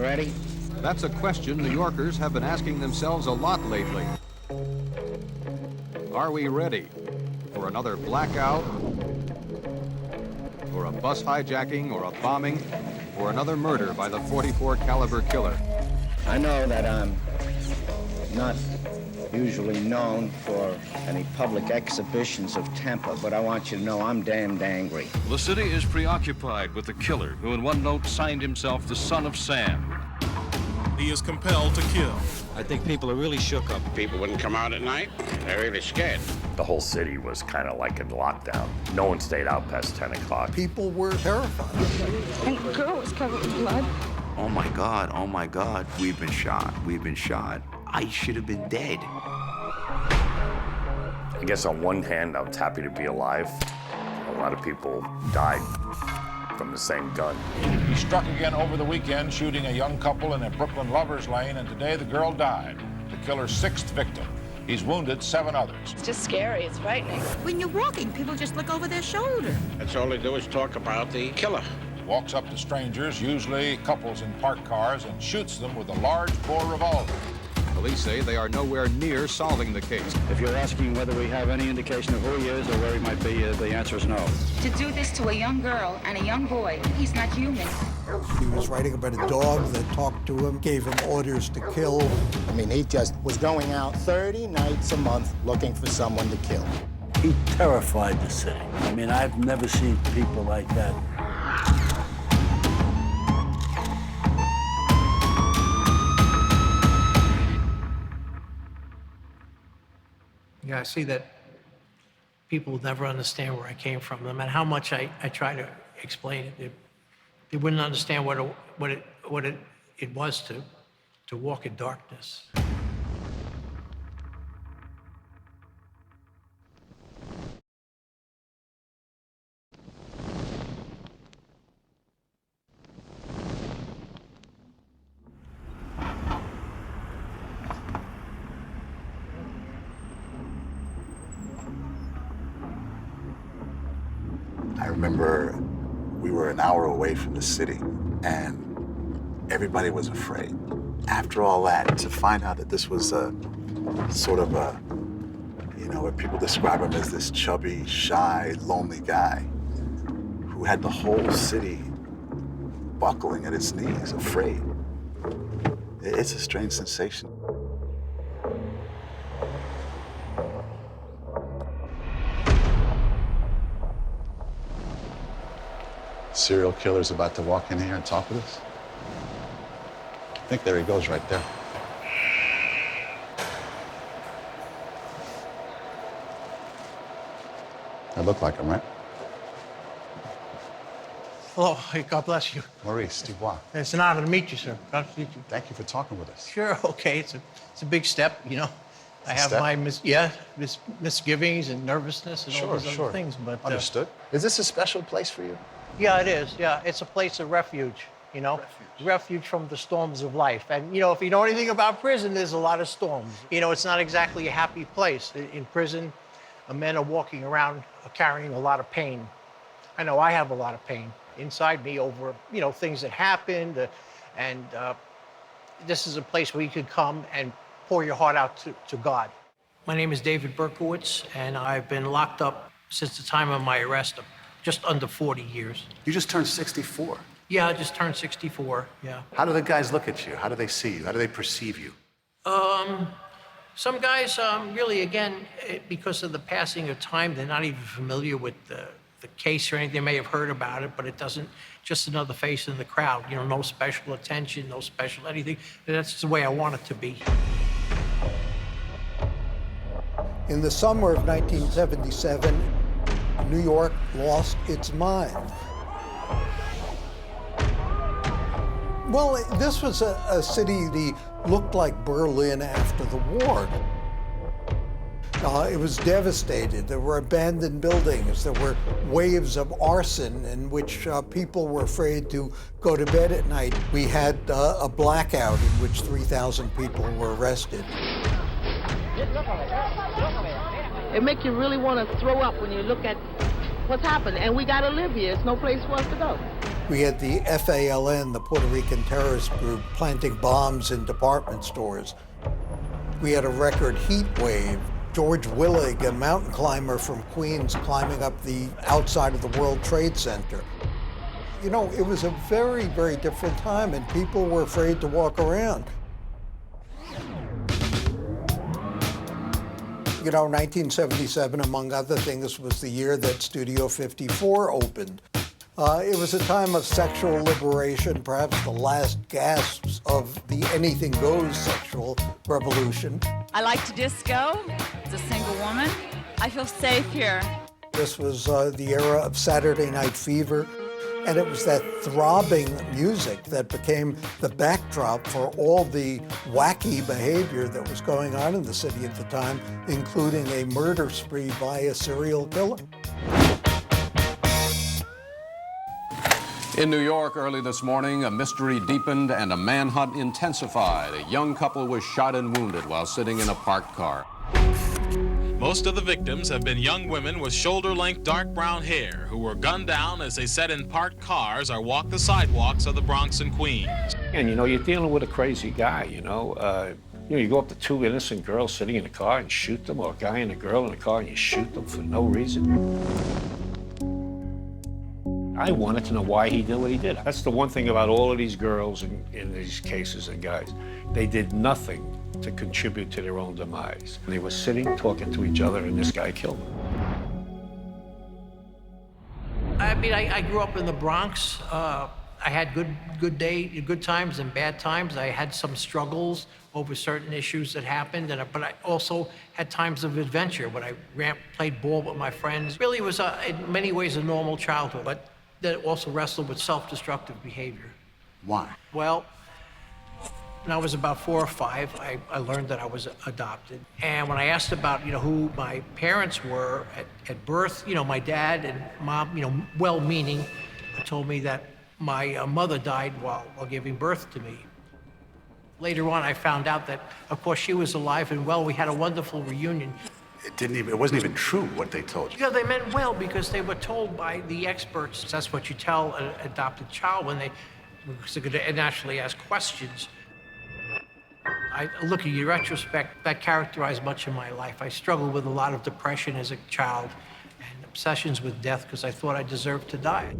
ready? That's a question New Yorkers have been asking themselves a lot lately. Are we ready for another blackout, or a bus hijacking, or a bombing, or another murder by the .44 caliber killer? I know that I'm not usually known for any public exhibitions of temper, but I want you to know I'm damned angry. The city is preoccupied with the killer who in one note signed himself the Son of Sam. He is compelled to kill. I think people are really shook up. People wouldn't come out at night. They're really scared. The whole city was kind of like in lockdown. No one stayed out past 10 o'clock. People were terrified. And the girl was covered with blood. Oh my God, we've been shot. I should have been dead. I guess on one hand, I was happy to be alive. A lot of people died from the same gun. He struck again over the weekend, shooting a young couple in a Brooklyn lovers lane, and today the girl died, the killer's 6th victim. He's wounded 7 others. It's just scary, it's frightening. When you're walking, people just look over their shoulder. That's all they do is talk about the killer. Walks up to strangers, usually couples in parked cars, and shoots them with a large-bore revolver. Police say they are nowhere near solving the case. If you're asking whether we have any indication of who he is or where he might be, the answer is no. To do this to a young girl and a young boy, he's not human. He was writing about a dog that talked to him, gave him orders to kill. I mean, he just was going out 30 nights a month looking for someone to kill. He terrified the city. I mean, I've never seen people like that. Yeah, I see that people will never understand where I came from, no matter how much I try to explain it. They wouldn't understand what it was to walk in darkness. I remember we were an hour away from the city, and everybody was afraid. After all that, to find out that this was a sort of a, what people describe him as this chubby, shy, lonely guy who had the whole city buckling at its knees, afraid. It's a strange sensation. Serial killer's about to walk in here and talk with us. I think there he goes right there. That looked like him, right? Hello, God bless you. Maurice DuBois. It's an honor to meet you, sir. God bless you. Thank you for talking with us. Sure, okay. It's a big step, I have my misgivings and nervousness and all those other things, but understood. Is this a special place for you? Yeah, it is. Yeah, it's a place of refuge. Refuge from the storms of life. And if you know anything about prison, there's a lot of storms. It's not exactly a happy place. In prison, men are walking around carrying a lot of pain. I know I have a lot of pain inside me over things that happened, and this is a place where you could come and pour your heart out to God. My name is David Berkowitz, and I've been locked up since the time of my arrest, just under 40 years. You just turned 64. Yeah, I just turned 64, yeah. How do the guys look at you? How do they see you? How do they perceive you? Some guys, really, again, because of the passing of time, they're not even familiar with the case or anything. They may have heard about it, but it doesn't, just another face in the crowd. No special attention, no special anything. That's the way I want it to be. In the summer of 1977, New York lost its mind. Well, this was a city that looked like Berlin after the war. It was devastated. There were abandoned buildings. There were waves of arson in which people were afraid to go to bed at night. We had a blackout in which 3,000 people were arrested. It makes you really want to throw up when you look at what's happened. And we got to live here. It's no place for us to go. We had the FALN, the Puerto Rican terrorist group, planting bombs in department stores. We had a record heat wave. George Willig, a mountain climber from Queens, climbing up the outside of the World Trade Center. You know, it was a very, very different time, and people were afraid to walk around. You know, 1977, among other things, was the year that Studio 54 opened. It was a time of sexual liberation, perhaps the last gasps of the anything goes sexual revolution. I like to disco. As a single woman, I feel safe here. This was the era of Saturday Night Fever, and it was that throbbing music that became the backdrop for all the wacky behavior that was going on in the city at the time, including a murder spree by a serial killer. In New York early this morning, a mystery deepened and a manhunt intensified. A young couple was shot and wounded while sitting in a parked car. Most of the victims have been young women with shoulder-length dark brown hair who were gunned down as they sat in parked cars or walked the sidewalks of the Bronx and Queens. And, you know, you're dealing with a crazy guy, you know. You go up to two innocent girls sitting in a car and shoot them, or a guy and a girl in a car and you shoot them for no reason. I wanted to know why he did what he did. That's the one thing about all of these girls in these cases and guys. They did nothing to contribute to their own demise. They were sitting, talking to each other, and this guy killed them. I mean, I grew up in the Bronx. I had good times and bad times. I had some struggles over certain issues that happened, but I also had times of adventure when I played ball with my friends. Really was, in many ways, a normal childhood, but that also wrestled with self-destructive behavior. Why? Well, when I was about 4 or 5, I learned that I was adopted. And when I asked about, who my parents were at birth, my dad and mom, well-meaning, told me that my mother died while giving birth to me. Later on, I found out that, of course, she was alive and well. We had a wonderful reunion. It wasn't even true what they told you. Yeah, they meant well because they were told by the experts. That's what you tell an adopted child when they're going to naturally ask questions. I look at your retrospect, that characterized much of my life. I struggled with a lot of depression as a child and obsessions with death because I thought I deserved to die.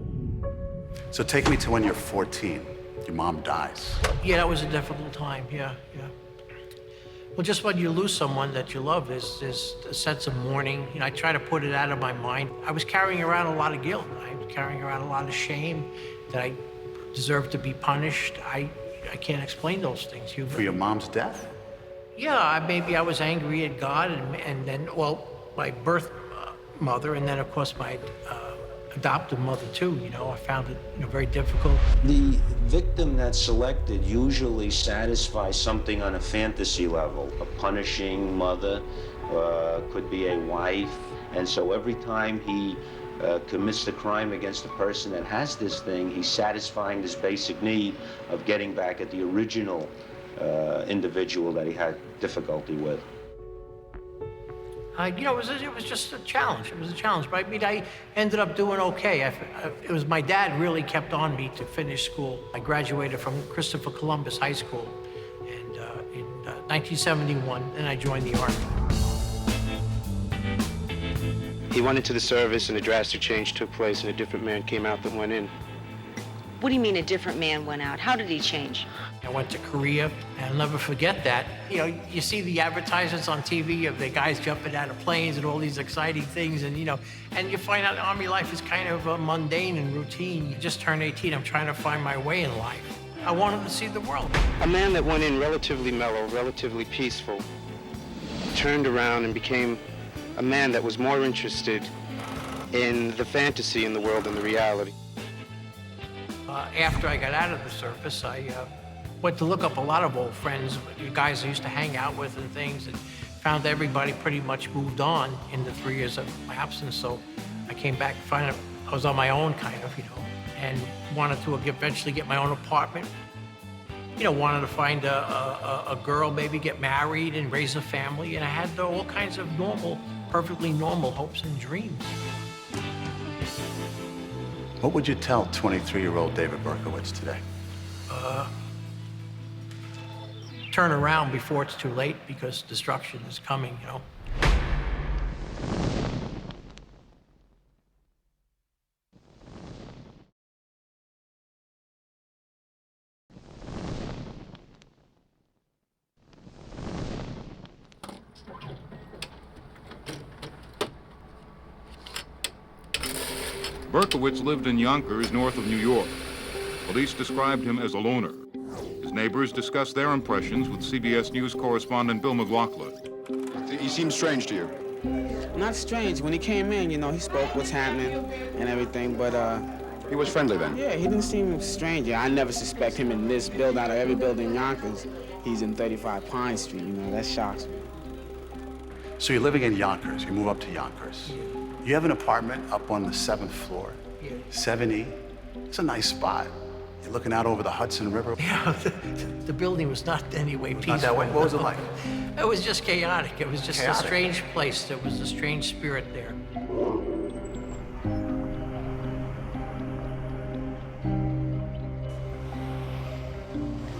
So take me to when you're 14. Your mom dies. Yeah, that was a difficult time, yeah. Well, just when you lose someone that you love, there's a sense of mourning. I try to put it out of my mind. I was carrying around a lot of guilt. I was carrying around a lot of shame that I deserved to be punished. I can't explain those things. For your mom's death? Yeah, maybe I was angry at God and then, my birth mother, and then, of course, my adoptive mother, too. I found it very difficult. The victim that's selected usually satisfies something on a fantasy level. A punishing mother, could be a wife. And so every time he commits the crime against the person that has this thing, he's satisfying this basic need of getting back at the original individual that he had difficulty with. It was just a challenge. It was a challenge, but I ended up doing okay. It was my dad really kept on me to finish school. I graduated from Christopher Columbus High School and in 1971, and I joined the Army. He went into the service and a drastic change took place and a different man came out than went in. What do you mean a different man went out? How did he change? I went to Korea, and I'll never forget that. You see the advertisements on TV of the guys jumping out of planes and all these exciting things, and you find out Army life is kind of mundane and routine. You just turned 18, I'm trying to find my way in life. I wanted to see the world. A man that went in relatively mellow, relatively peaceful, turned around and became a man that was more interested in the fantasy in the world than the reality. After I got out of the service, I went to look up a lot of old friends, guys I used to hang out with and things, and found that everybody pretty much moved on in the 3 years of my absence. So I came back, found out I was on my own kind of, and wanted to eventually get my own apartment. Wanted to find a girl, maybe get married and raise a family, and I had all kinds of perfectly normal hopes and dreams. What would you tell 23-year-old David Berkowitz today? Turn around before it's too late, because destruction is coming, you know. Berkowitz lived in Yonkers, north of New York. Police described him as a loner. His neighbors discussed their impressions with CBS News correspondent Bill McLaughlin. He seemed strange to you? Not strange. When he came in, you know, he spoke what's happening and everything, but he was friendly then? Yeah, he didn't seem strange. I never suspect him in this build. Out of every building in Yonkers, he's in 35 Pine Street, you know, that shocks me. So you're living in Yonkers, you move up to Yonkers. You have an apartment up on the 7th floor, 7E. It's a nice spot. You're looking out over the Hudson River. Yeah, the building was not anyway peaceful. Not that way. What was it like? It was just chaotic. It was just Chaotic. a strange place. There was a strange spirit there.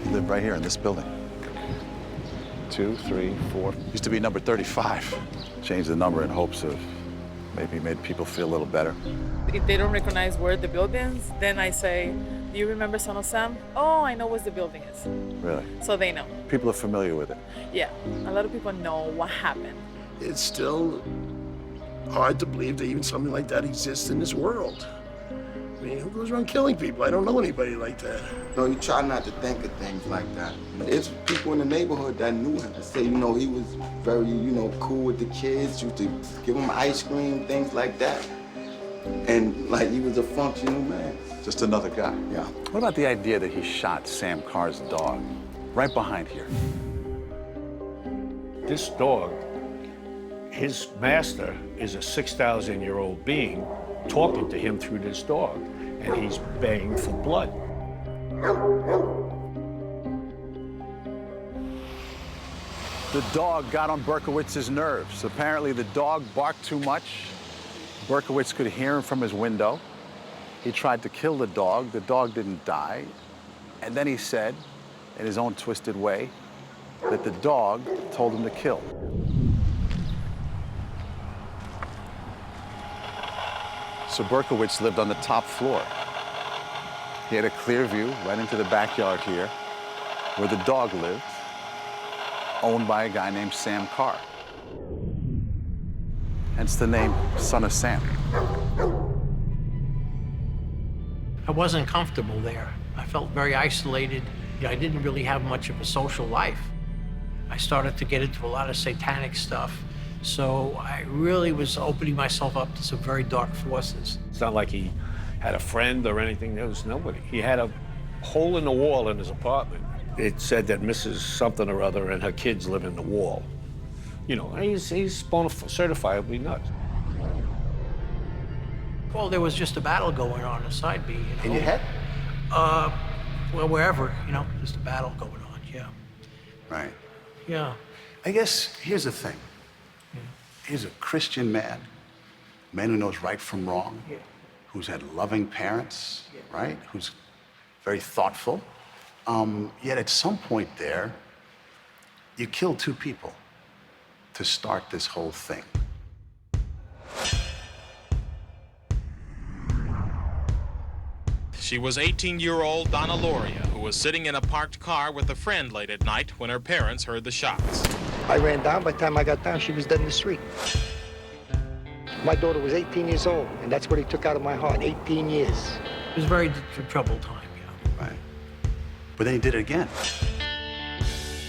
You live right here in this building. 2, 3, 4. Used to be number 35. Changed the number in hopes of maybe made people feel a little better. If they don't recognize where the building is, then I say, do you remember Son of Sam? Oh, I know where the building is. Really? So they know. People are familiar with it. Yeah, a lot of people know what happened. It's still hard to believe that even something like that exists in this world. I mean, who goes around killing people? I don't know anybody like that. No, you try not to think of things like that. It's people in the neighborhood that knew him. They say, you know, he was very, you know, cool with the kids, used to give them ice cream, things like that. And like, he was a functional man. Just another guy. Yeah. What about the idea that he shot Sam Carr's dog right behind here? This dog, his master is a 6,000-year-old being talking to him through this dog, and he's baying for blood. The dog got on Berkowitz's nerves. Apparently, the dog barked too much. Berkowitz could hear him from his window. He tried to kill the dog. The dog didn't die. And then he said, in his own twisted way, that the dog told him to kill. So Berkowitz lived on the top floor. He had a clear view right into the backyard here, where the dog lived, owned by a guy named Sam Carr. Hence the name Son of Sam. I wasn't comfortable there. I felt very isolated. I didn't really have much of a social life. I started to get into a lot of satanic stuff. So I really was opening myself up to some very dark forces. It's not like he had a friend or anything. There was nobody. He had a hole in the wall in his apartment. It said that Mrs. something or other and her kids live in the wall. You know, he's certifiably nuts. Well, there was just a battle going on inside me. You know? In your head? Well, wherever, you know, just a battle going on, yeah. Right. Yeah. I guess here's the thing. He's a Christian man, a man who knows right from wrong, who's had loving parents, right? Who's very thoughtful. Yet at some point there, you killed 2 people to start this whole thing. She was 18-year-old Donna Loria, who was sitting in a parked car with a friend late at night when her parents heard the shots. I ran down. By the time I got down, she was dead in the street. My daughter was 18 years old, and that's what he took out of my heart, 18 years. It was a very troubled time, yeah. Right. But then he did it again.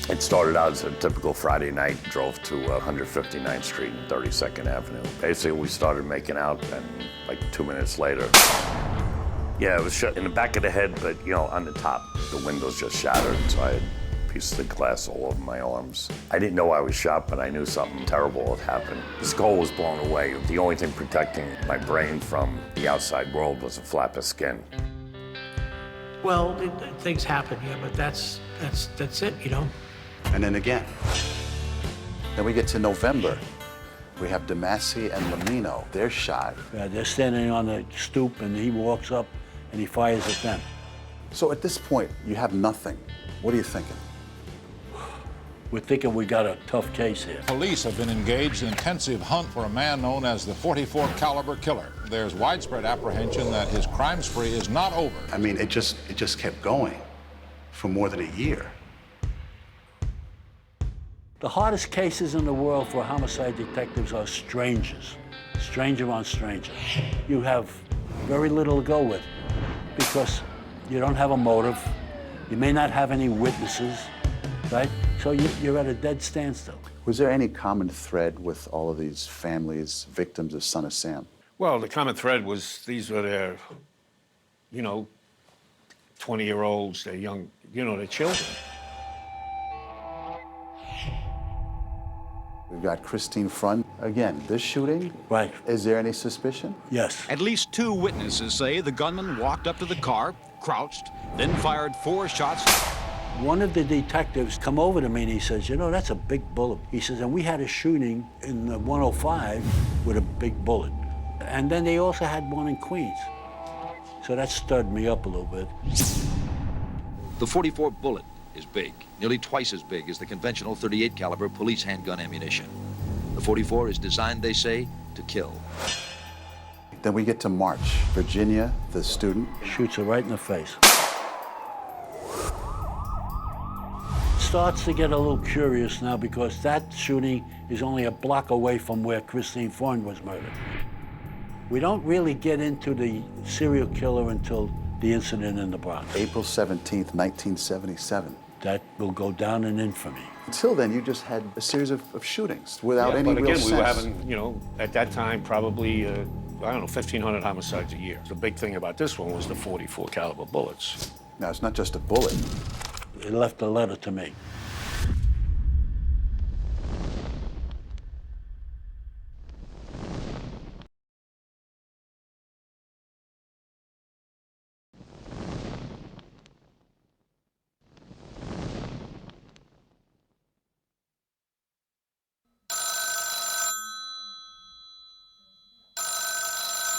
It started out as a typical Friday night, drove to 159th Street and 32nd Avenue. Basically, we started making out, and like 2 minutes later, yeah, it was shut in the back of the head, but, you know, on the top, the windows just shattered, so I had pieces of glass all over my arms. I didn't know I was shot, but I knew something terrible had happened. The skull was blown away. The only thing protecting my brain from the outside world was a flap of skin. Well, things happen, yeah, but that's it, you know. And then again. Then we get to November We have DeMasi and Lamino. They're shot. Yeah, they're standing on the stoop, and he walks up and he fires at them. So at this point, you have nothing. What are you thinking? We're thinking we got a tough case here. Police have been engaged in intensive hunt for a man known as the .44 caliber killer. There's widespread apprehension that his crime spree is not over. I mean, it just kept going for more than a year. The hardest cases in the world for homicide detectives are strangers, stranger on stranger. You have very little to go with because you don't have a motive. You may not have any witnesses, right? So you're at a dead standstill. Was there any common thread with all of these families, victims of Son of Sam? Well, the common thread was these were their, 20-year-olds, they're young, they're children. We've got Christine Front. Again, this shooting? Right. Is there any suspicion? Yes. At least 2 witnesses say the gunman walked up to the car, crouched, then fired 4 shots. One of the detectives come over to me and he says, that's a big bullet. He says, and we had a shooting in the 105 with a big bullet. And then they also had one in Queens. So that stirred me up a little bit. The .44 bullet is big, nearly twice as big as the conventional .38 caliber police handgun ammunition. The .44 is designed, they say, to kill. Then we get to March. Virginia, the student, shoots her right in the face. Starts to get a little curious now because that shooting is only a block away from where Christine Freund was murdered. We don't really get into the serial killer until the incident in the Bronx. April 17th, 1977. That will go down in infamy. Until then, you just had a series of shootings without any but real again, sense. we were having, at that time, probably, 1,500 homicides a year. The big thing about this one was the .44 caliber bullets. Now, it's not just a bullet. It left a letter to me.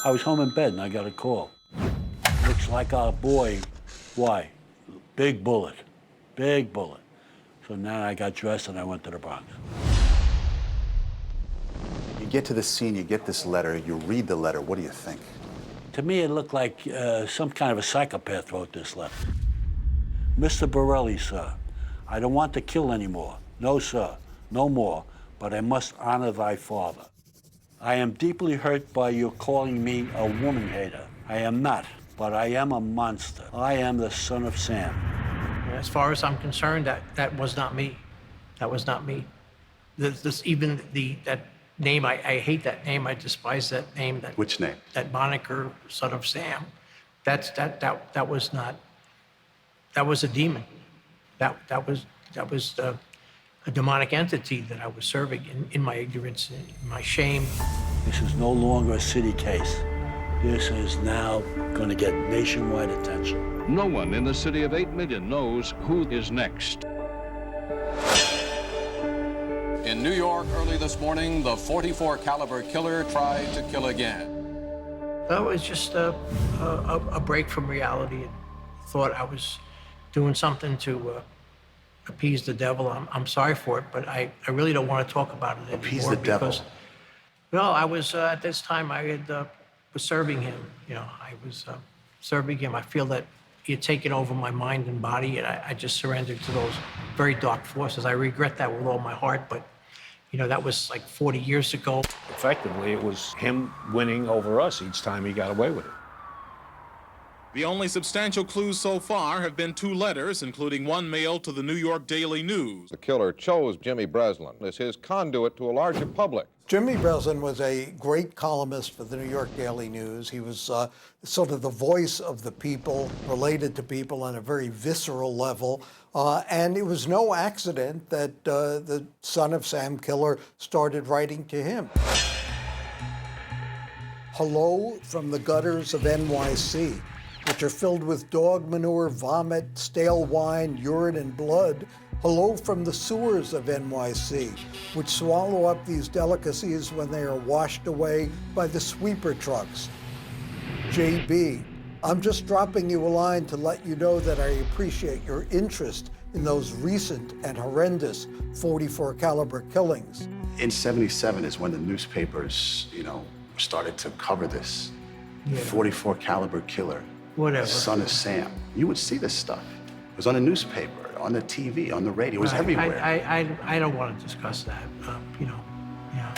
I was home in bed and I got a call. Looks like our boy. Why? Big bullet. Big bullet. So now I got dressed and I went to the Bronx. You get to the scene, you get this letter, you read the letter, what do you think? To me, it looked like some kind of a psychopath wrote this letter. Mr. Borelli, sir, I don't want to kill anymore. No, sir, no more, but I must honor thy father. I am deeply hurt by your calling me a woman hater. I am not, but I am a monster. I am the son of Sam. As far as I'm concerned, that was not me. That was not me. Even that name, I hate that name. I despise that name. Which name? That moniker, son of Sam. That was not. That was a demon. That was a demonic entity that I was serving in my ignorance, in my shame. This is no longer a city case. This is now going to get nationwide attention. No one in the city of 8 million knows who is next. In New York early this morning, the .44 caliber killer tried to kill again. That was just a break from reality. I thought I was doing something to appease the devil. I'm sorry for it, but I really don't want to talk about it anymore. Appease the devil? Well, I was, at this time, I was serving him. I was serving him. I feel that he had taken over my mind and body, and I just surrendered to those very dark forces. I regret that with all my heart, but, that was like 40 years ago. Effectively, it was him winning over us each time he got away with it. The only substantial clues so far have been 2 letters, including one mailed to the New York Daily News. The killer chose Jimmy Breslin as his conduit to a larger public. Jimmy Breslin was a great columnist for the New York Daily News. He was sort of the voice of the people, related to people on a very visceral level. And it was no accident that the son of Sam killer started writing to him. Hello from the gutters of NYC, which are filled with dog manure, vomit, stale wine, urine, and blood. Hello from the sewers of NYC, which swallow up these delicacies when they are washed away by the sweeper trucks. JB, I'm just dropping you a line to let you know that I appreciate your interest in those recent and horrendous .44 caliber killings. In '77 is when the newspapers, started to cover this. Yeah. .44 caliber killer. Whatever. Son of Sam. You would see this stuff. It was on the newspaper, on the TV, on the radio. It was everywhere. I don't want to discuss that, yeah.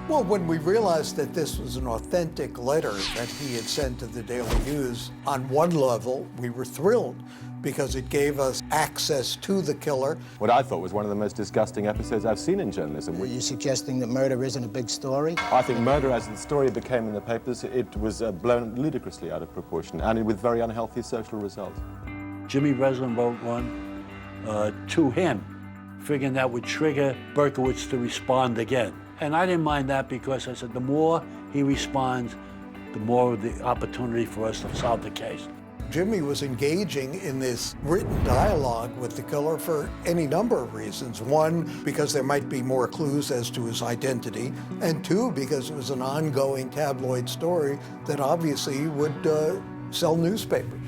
Well, when we realized that this was an authentic letter that he had sent to the Daily News, on one level, we were thrilled because it gave us access to the killer. What I thought was one of the most disgusting episodes I've seen in journalism. Are you suggesting that murder isn't a big story? I think murder, as the story became in the papers, it was blown ludicrously out of proportion and with very unhealthy social results. Jimmy Breslin wrote one to him, figuring that would trigger Berkowitz to respond again. And I didn't mind that because I said the more he responds, the more of the opportunity for us to solve the case. Jimmy was engaging in this written dialogue with the killer for any number of reasons. One, because there might be more clues as to his identity, and two, because it was an ongoing tabloid story that obviously would sell newspapers.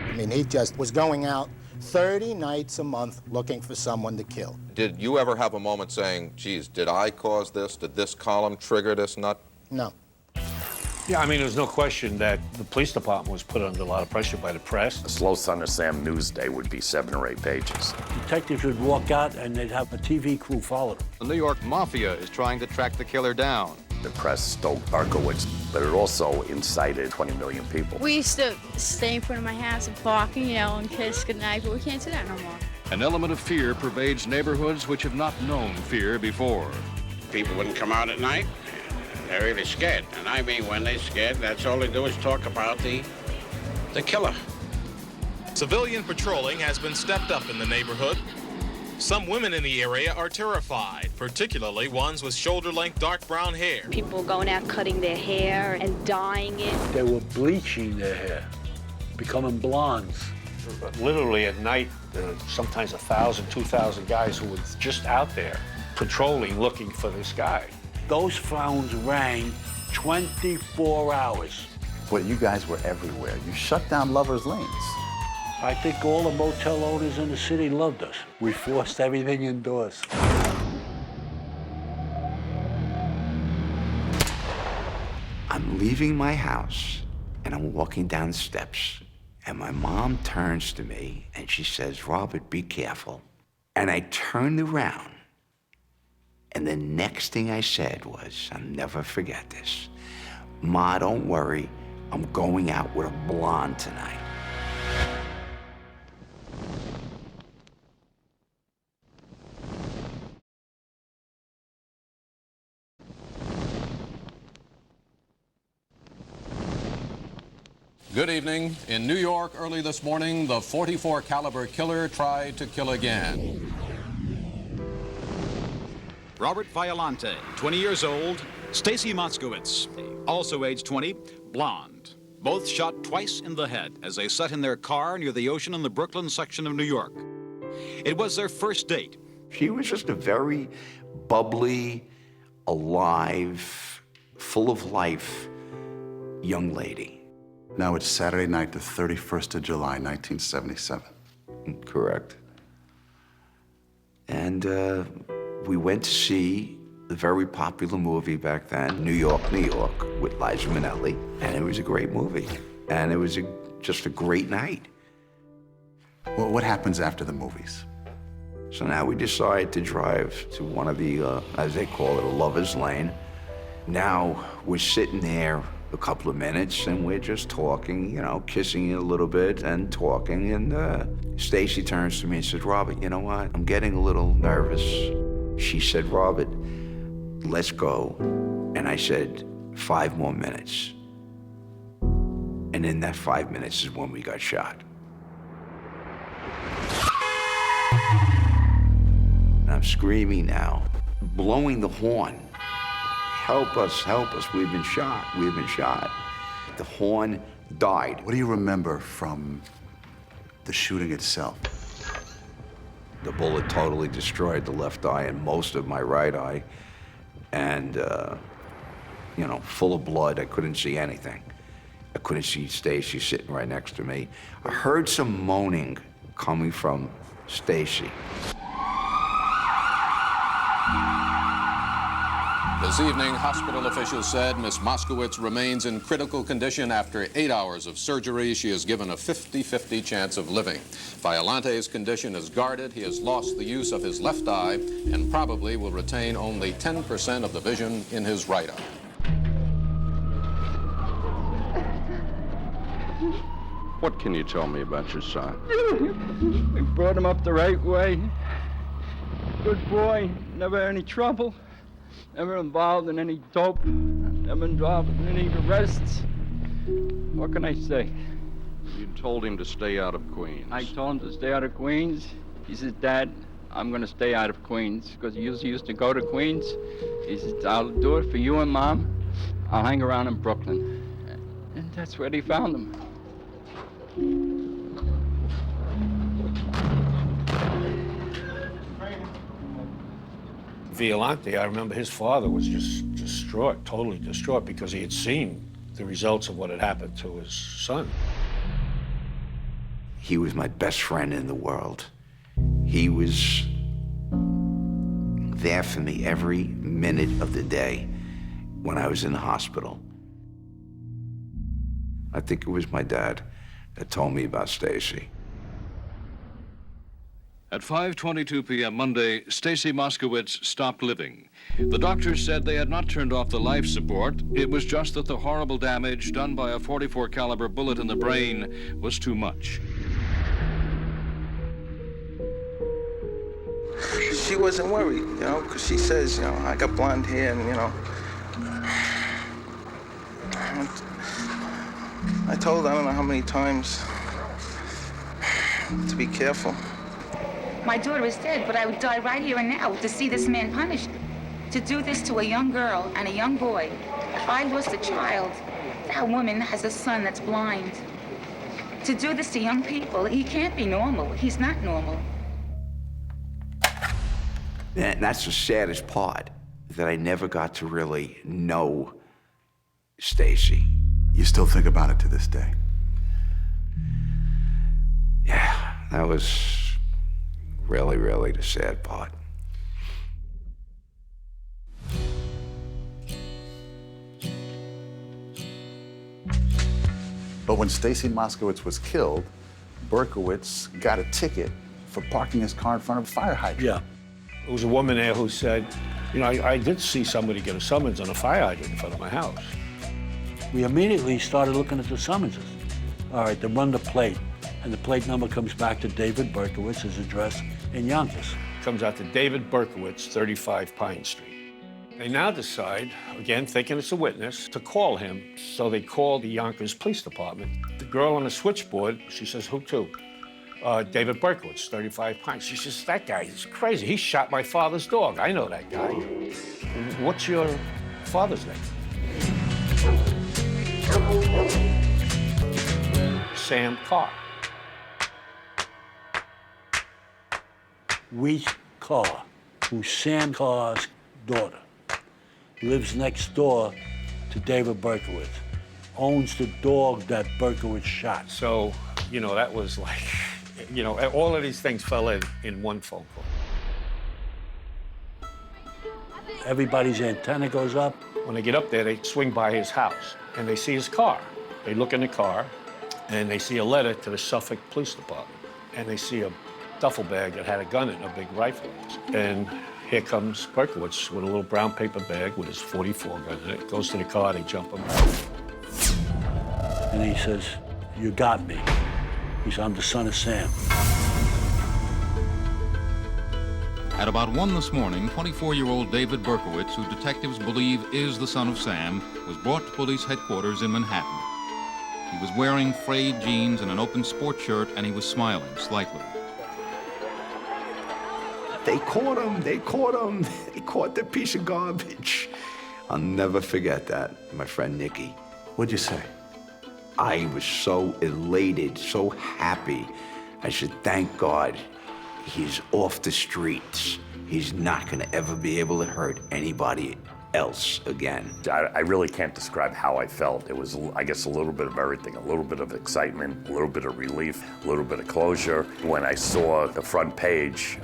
I mean, he just was going out 30 nights a month looking for someone to kill. Did you ever have a moment saying, geez, did I cause this? Did this column trigger this nut? No. Yeah, I mean, there's no question that the police department was put under a lot of pressure by the press. A slow Son of Sam news day would be 7 or 8 pages. Detectives would walk out and they'd have a TV crew follow them. The New York Mafia is trying to track the killer down. The press stoked Berkowitz, but it also incited 20 million people. We used to stay in front of my house and talk and yell and kiss goodnight, but we can't do that no more. An element of fear pervades neighborhoods which have not known fear before. People wouldn't come out at night. They're really scared. And I mean, when they're scared, that's all they do is talk about the killer. Civilian patrolling has been stepped up in the neighborhood. Some women in the area are terrified, particularly ones with shoulder-length dark brown hair. People going out cutting their hair and dyeing it. They were bleaching their hair, becoming blondes. Literally at night, sometimes 1,000, 2,000 guys who were just out there patrolling, looking for this guy. Those phones rang 24 hours. But you guys were everywhere. You shut down lovers' lanes. I think all the motel owners in the city loved us. We forced everything indoors. I'm leaving my house, and I'm walking down the steps, and my mom turns to me, and she says, "Robert, be careful." And I turned around, and the next thing I said was, I'll never forget this, "Ma, don't worry, I'm going out with a blonde tonight." Good evening. In New York early this morning, the .44 caliber killer tried to kill again. Robert Violante, 20 years old. Stacy Moskowitz, also age 20, blonde. Both shot twice in the head as they sat in their car near the ocean in the Brooklyn section of New York. It was their first date. She was just a very bubbly, alive, full of life young lady. Now it's Saturday night, the 31st of July, 1977. Correct. And we went to see the very popular movie back then, New York, New York, with Liza Minnelli. And it was a great movie. And it was just a great night. Well, what happens after the movies? So now we decide to drive to one of the, as they call it, a lover's lane. Now we're sitting there a couple of minutes and we're just talking, you know, kissing a little bit and talking. And Stacy turns to me and says, "Robert, you know what? I'm getting a little nervous." She said, "Robert, let's go." And I said, 5 more minutes. And in that 5 minutes is when we got shot. And I'm screaming now, blowing the horn. "Help us, help us, we've been shot, we've been shot." The horn died. What do you remember from the shooting itself? The bullet totally destroyed the left eye and most of my right eye. And, you know, full of blood. I couldn't see anything. I couldn't see Stacy sitting right next to me. I heard some moaning coming from Stacy. This evening, hospital officials said Miss Moskowitz remains in critical condition after 8 hours of surgery. She is given a 50-50 chance of living. Violante's condition is guarded. He has lost the use of his left eye and probably will retain only 10% of the vision in his right eye. What can you tell me about your son? We brought him up the right way. Good boy, never had any trouble. Never involved in any dope, never involved in any arrests. What can I say? You told him to stay out of Queens. I told him to stay out of Queens. He says, Dad, I'm going to stay out of Queens, because he used to go to Queens. He says, I'll do it for you and Mom. I'll hang around in Brooklyn. And that's where they found him. Violante, I remember his father was just distraught, totally distraught, because he had seen the results of what had happened to his son. He was my best friend in the world. He was there for me every minute of the day when I was in the hospital. I think it was my dad that told me about Stacy. At 5:22 p.m. Monday, Stacy Moskowitz stopped living. The doctors said they had not turned off the life support. It was just that the horrible damage done by a .44 caliber bullet in the brain was too much. She wasn't worried, you know, because she says, you know, I got blonde hair and, you know. I told her I don't know how many times to be careful. My daughter is dead, but I would die right here and now to see this man punished. To do this to a young girl and a young boy. If I lost a child, that woman has a son that's blind. To do this to young people, he can't be normal. He's not normal. And that's the saddest part, that I never got to really know Stacy. You still think about it to this day? Yeah, that was really, really the sad part. But when Stacy Moskowitz was killed, Berkowitz got a ticket for parking his car in front of a fire hydrant. Yeah. There was a woman there who said, you know, I did see somebody get a summons on a fire hydrant in front of my house. We immediately started looking at the summonses. All right, they run the plate, and the plate number comes back to David Berkowitz, his address in Yonkers. Comes out to David Berkowitz, 35 Pine Street. They now decide, again, thinking it's a witness, to call him. So they call the Yonkers Police Department. The girl on the switchboard, she says, who to? David Berkowitz, 35 Pine. She says, that guy is crazy. He shot my father's dog. I know that guy. What's your father's name? Sam Carr. Wheat Carr, who's Sam Carr's daughter, lives next door to David Berkowitz, owns the dog that Berkowitz shot. So, you know, that was like, you know, all of these things fell in one phone call. Everybody's antenna goes up. When they get up there, they swing by his house, and they see his car. They look in the car, and they see a letter to the Suffolk Police Department, and they see a duffel bag that had a gun in it, a big rifle. And here comes Berkowitz with a little brown paper bag with his .44 gun in it. Goes to the car, they jump him. And he says, you got me. He says, I'm the son of Sam. At about 1 this morning, 24-year-old David Berkowitz, who detectives believe is the son of Sam, was brought to police headquarters in Manhattan. He was wearing frayed jeans and an open sports shirt, and he was smiling slightly. They caught him, they caught him. They caught the piece of garbage. I'll never forget that, my friend Nicky. What'd you say? I was so elated, so happy. I said, thank God He's off the streets. He's not gonna ever be able to hurt anybody else again. I really can't describe how I felt. It was, I guess, a little bit of everything. A little bit of excitement, a little bit of relief, a little bit of closure. When I saw the front page,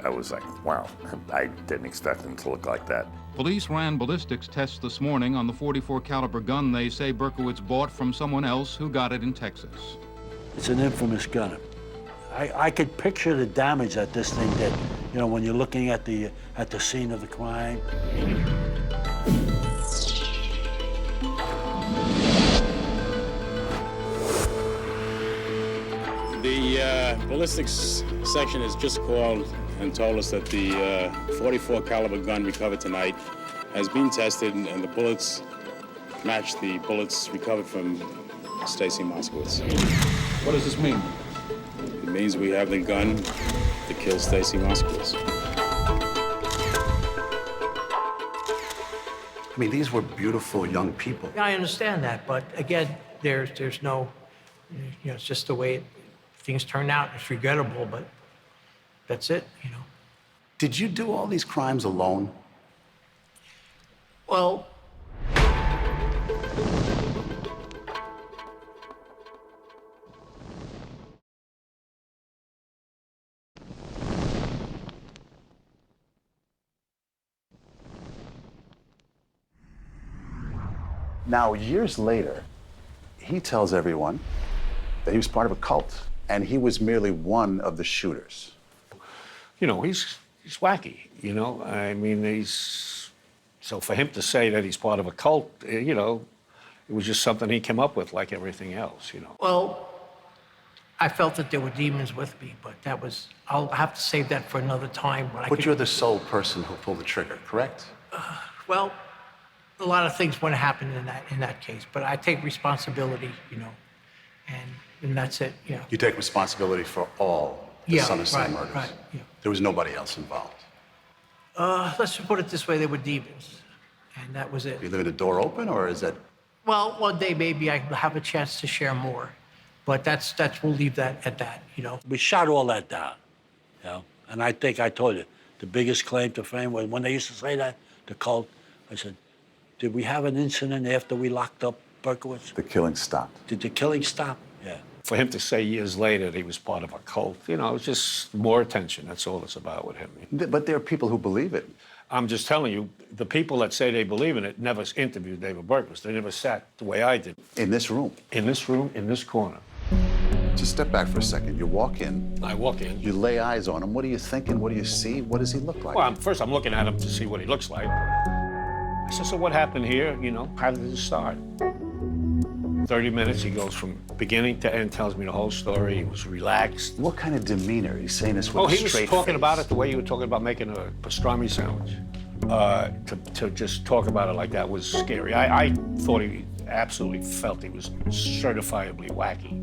I was like, wow, I didn't expect him to look like that. Police ran ballistics tests this morning on the .44 caliber gun they say Berkowitz bought from someone else who got it in Texas. It's an infamous gun. I could picture the damage that this thing did. You know, when you're looking at the scene of the crime. The ballistics section has just called and told us that the .44 caliber gun recovered tonight has been tested, and the bullets match the bullets recovered from Stacy Moskowitz. What does this mean? It means we have the gun to kill Stacy Moskowitz. I mean, these were beautiful young people. I understand that, but again, there's no, you know, it's just the way things turn out. It's regrettable, but that's it, you know. Did you do all these crimes alone? Well, Now, years later, he tells everyone that he was part of a cult, and he was merely one of the shooters. You know, he's wacky, you know? I mean, so for him to say that he's part of a cult, you know, it was just something he came up with like everything else, you know? well, I felt that there were demons with me, but that was, I'll have to save that for another time. But you're the sole person who pulled the trigger, correct? Well, a lot of things would have happened in that case, but I take responsibility, you know, and that's it, yeah. You take responsibility for all the Son of Sam murders. Right, yeah. There was nobody else involved. Let's just put it this way, they were demons, and that was it. You leaving the door open, or is that? Well, one day maybe I have a chance to share more, but that's we'll leave that at that, you know. We shot all that down, you know, and I think I told you, the biggest claim to fame was when they used to say that, the cult, I said, did we have an incident after we locked up Berkowitz? The killing stopped. Did the killing stop? Yeah. For him to say years later that he was part of a cult, you know, it's just more attention. That's all it's about with him. But there are people who believe it. I'm just telling you, the people that say they believe in it never interviewed David Berkowitz. They never sat the way I did. In this room? In this room, in this corner. Just step back for a second. You walk in. I walk in. You lay eyes on him. What are you thinking? What do you see? What does he look like? Well, first I'm looking at him to see what he looks like. I said, so what happened here? You know, how did it start? 30 minutes, he goes from beginning to end, tells me the whole story. He was relaxed. What kind of demeanor? He's saying this with a straight face. He was talking about it the way you were talking about making a pastrami sandwich. To just talk about it like that was scary. I thought he absolutely felt he was certifiably wacky.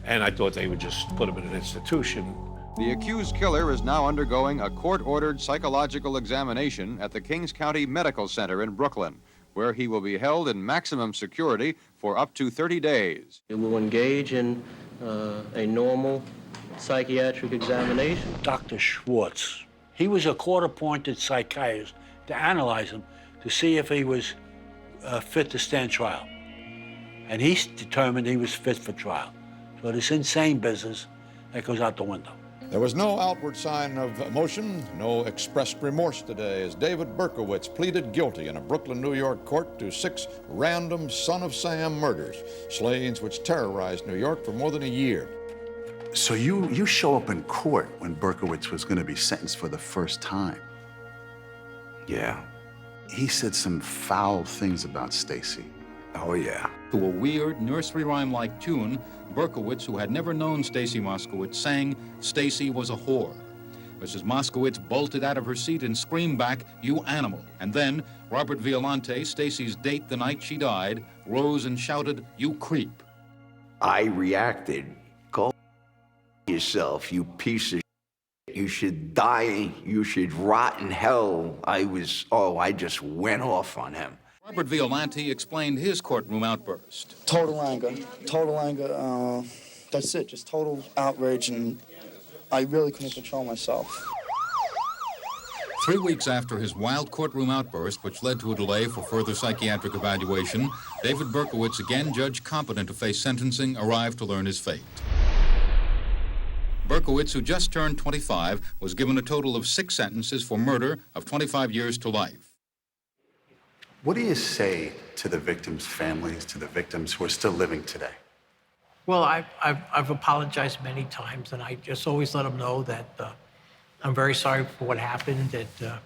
And I thought they would just put him in an institution. The accused killer is now undergoing a court-ordered psychological examination at the Kings County Medical Center in Brooklyn, where he will be held in maximum security for up to 30 days. It will engage in a normal psychiatric examination. Dr. Schwartz, he was a court-appointed psychiatrist to analyze him to see if he was fit to stand trial. And he determined he was fit for trial. So this insane business, that goes out the window. There was no outward sign of emotion, no expressed remorse today as David Berkowitz pleaded guilty in a Brooklyn, New York court to 6 random Son of Sam murders, slayings which terrorized New York for more than a year. So you show up in court when Berkowitz was going to be sentenced for the first time. Yeah. He said some foul things about Stacy. Oh, yeah. To a weird nursery rhyme-like tune, Berkowitz, who had never known Stacy Moskowitz, sang Stacy was a whore. Mrs. Moskowitz bolted out of her seat and screamed back, "You animal!" And then Robert Violante, Stacy's date the night she died, rose and shouted, "You creep!" I reacted. Go yourself, you piece of shit. You should die. You should rot in hell. I just went off on him. Robert Violante explained his courtroom outburst. Total anger. That's it, just total outrage and I really couldn't control myself. 3 weeks after his wild courtroom outburst, which led to a delay for further psychiatric evaluation, David Berkowitz, again judged competent to face sentencing, arrived to learn his fate. Berkowitz, who just turned 25, was given a total of 6 sentences for murder of 25 years to life. What do you say to the victims' families, to the victims who are still living today? Well, I've apologized many times, and I just always let them know that I'm very sorry for what happened, that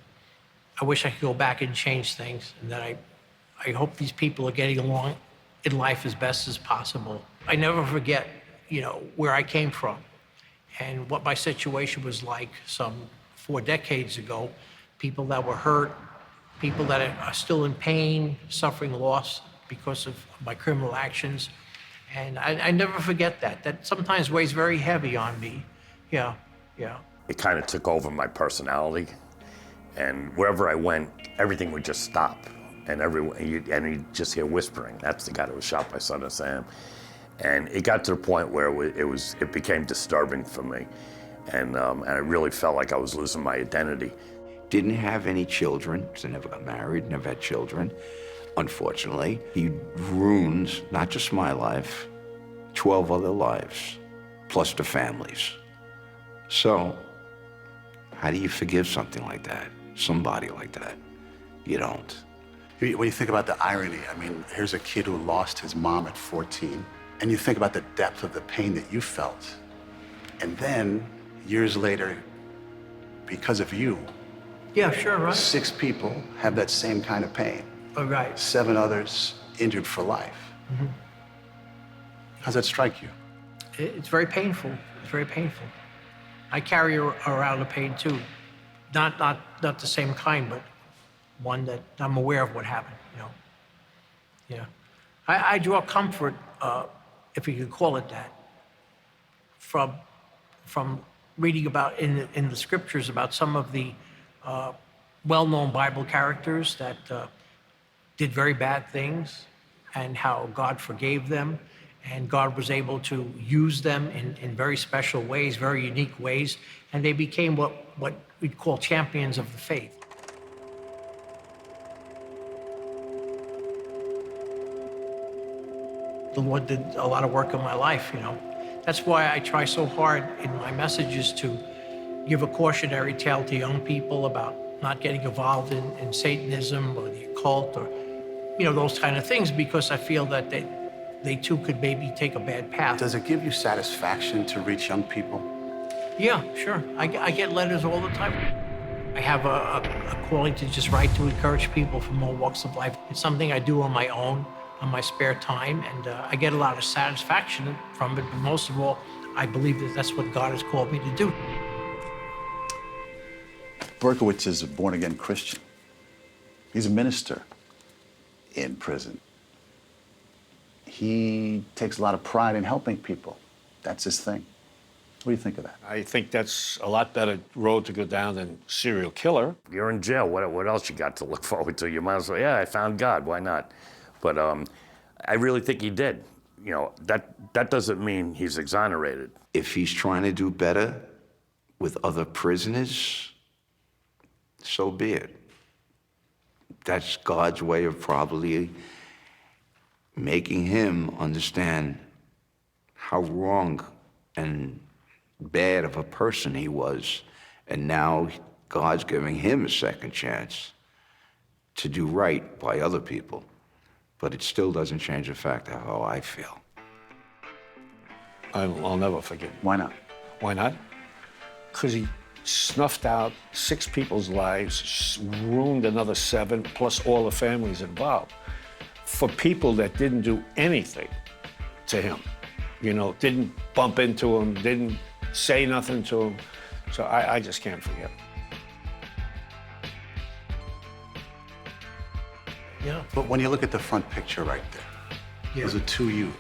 I wish I could go back and change things, and that I hope these people are getting along in life as best as possible. I never forget, where I came from and what my situation was like some 4 decades ago. People that were hurt, people that are still in pain, suffering loss because of my criminal actions. And I never forget that. That sometimes weighs very heavy on me. Yeah. It kind of took over my personality, and wherever I went, everything would just stop, and you just hear whispering. That's the guy that was shot by Son of Sam, and it got to the point where it became disturbing for me, and I really felt like I was losing my identity. Didn't have any children, so never got married, never had children. Unfortunately, he ruined not just my life, 12 other lives, plus the families. So, how do you forgive something like that? Somebody like that? You don't. When you think about the irony, I mean, here's a kid who lost his mom at 14, and you think about the depth of the pain that you felt. And then, years later, because of you, Yeah, sure, right. 6 people have that same kind of pain. Oh, right. 7 others injured for life. Mm-hmm. How's that strike you? It's very painful. It's very painful. I carry around a pain too. Not the same kind, but one that I'm aware of what happened, Yeah. I draw comfort, if you could call it that, from reading about in the scriptures about some of the well-known Bible characters that did very bad things, and how God forgave them, and God was able to use them in very special ways, very unique ways, and they became what we'd call champions of the faith. The Lord did a lot of work in my life, That's why I try so hard in my messages to give a cautionary tale to young people about not getting involved in Satanism or the occult or, those kind of things, because I feel that they too could maybe take a bad path. Does it give you satisfaction to reach young people? Yeah, sure. I get letters all the time. I have a calling to just write to encourage people from all walks of life. It's something I do on my own, on my spare time, and I get a lot of satisfaction from it. But most of all, I believe that that's what God has called me to do. Berkowitz is a born-again Christian. He's a minister in prison. He takes a lot of pride in helping people. That's his thing. What do you think of that? I think that's a lot better road to go down than serial killer. You're in jail. What else you got to look forward to? You might as well, yeah, I found God. Why not? But I really think he did. That doesn't mean he's exonerated. If he's trying to do better with other prisoners, so be it. That's God's way of probably making him understand how wrong and bad of a person he was. And now God's giving him a second chance to do right by other people. But it still doesn't change the fact of how I feel. I'll never forget. Why not? Why not? Because he snuffed out 6 people's lives, ruined another 7, plus all the families involved, for people that didn't do anything to him. Didn't bump into him, didn't say nothing to him. So I just can't forget. Yeah. But when you look at the front picture right there, those are 2 yous.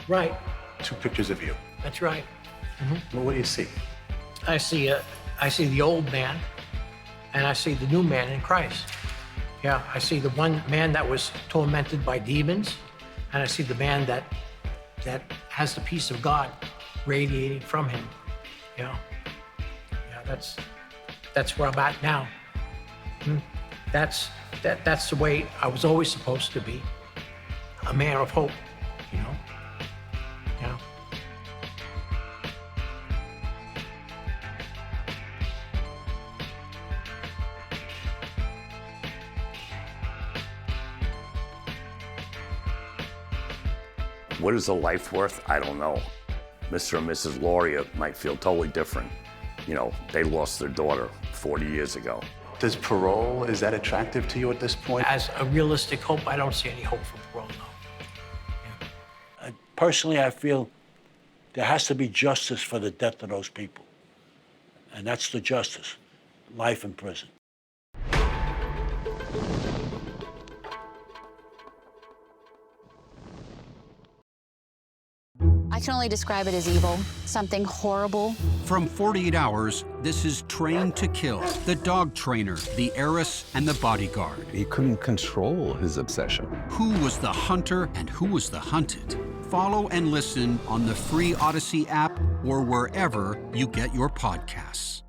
Right. 2 pictures of you. That's right. Mm-hmm. Well, what do you see? I see the old man, and I see the new man in Christ. Yeah, I see the one man that was tormented by demons, and I see the man that has the peace of God radiating from him. that's where I'm at now. That's the way I was always supposed to be, a man of hope, you know. Yeah. What is a life worth? I don't know. Mr. and Mrs. Lauria might feel totally different. You know, they lost their daughter 40 years ago. Does parole, is that attractive to you at this point? As a realistic hope, I don't see any hope for parole, no. Personally, I feel there has to be justice for the death of those people. And that's the justice, life in prison. I can only describe it as evil, something horrible. From 48 Hours, this is Trained to Kill, the dog trainer, the heiress, and the bodyguard. He couldn't control his obsession. Who was the hunter and who was the hunted? Follow and listen on the free Odyssey app or wherever you get your podcasts.